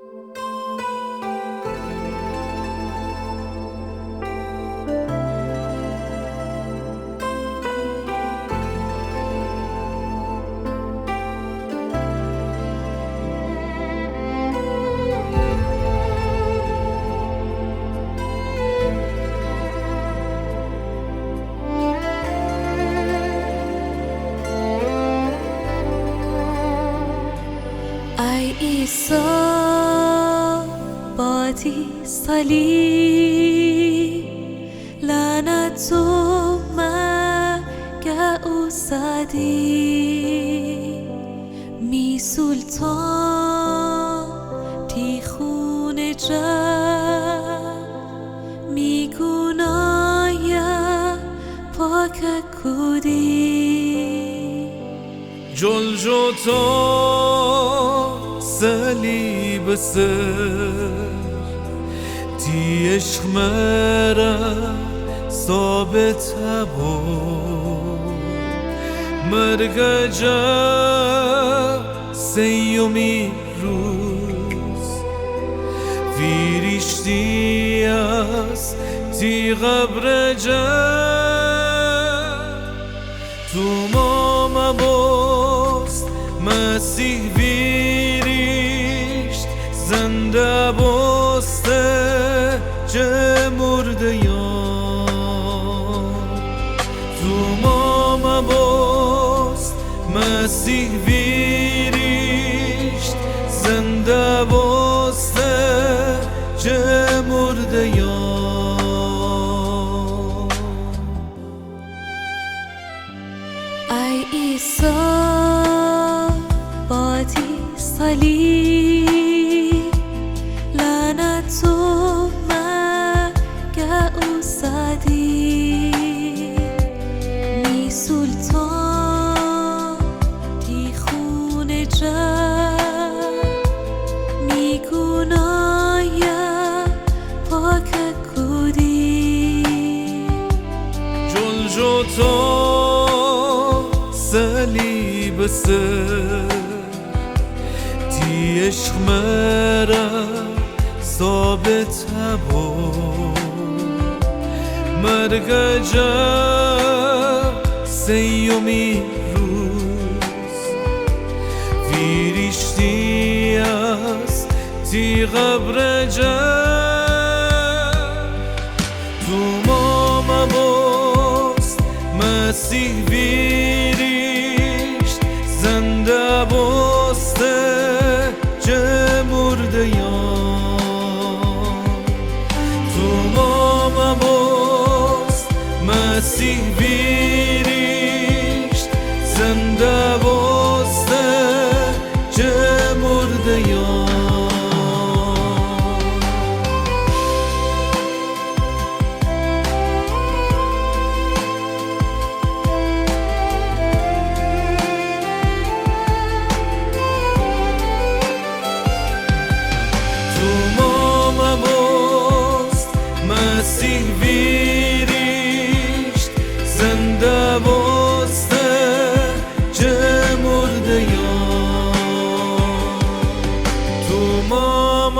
ای عیسی بادی صلیب لعنت و مرگ او زدی می سلطان تی خون جا می گنایم پاک کودی جلجتا صلیب سر تی عشق مرا ثابت بود مرگ جا سیومی روز ویریشتی از تی قبر جا تو ما مباست مسیح ویریشت زنده باسته جه مرده یان تو ما مباست مسیح ویریشت زنده باسته جه مرده یان ای عیسی بادی صلیب لعنت و مرگ او زدی می سلطان تی خون جا می گنایم پاک کودی جلجتا صلیب سر تی عشق مرا ثابت بود مرگ جا سیومی روز ویریشتی از تی قبر جا تو ما مباست مسیح ویریشت زنده باسته جه مرده یان تو ما مباست مسیح ویریشت زنده باسته جه مرده یان مسیح ویریشت زنده باسته جه مرده یان تو ما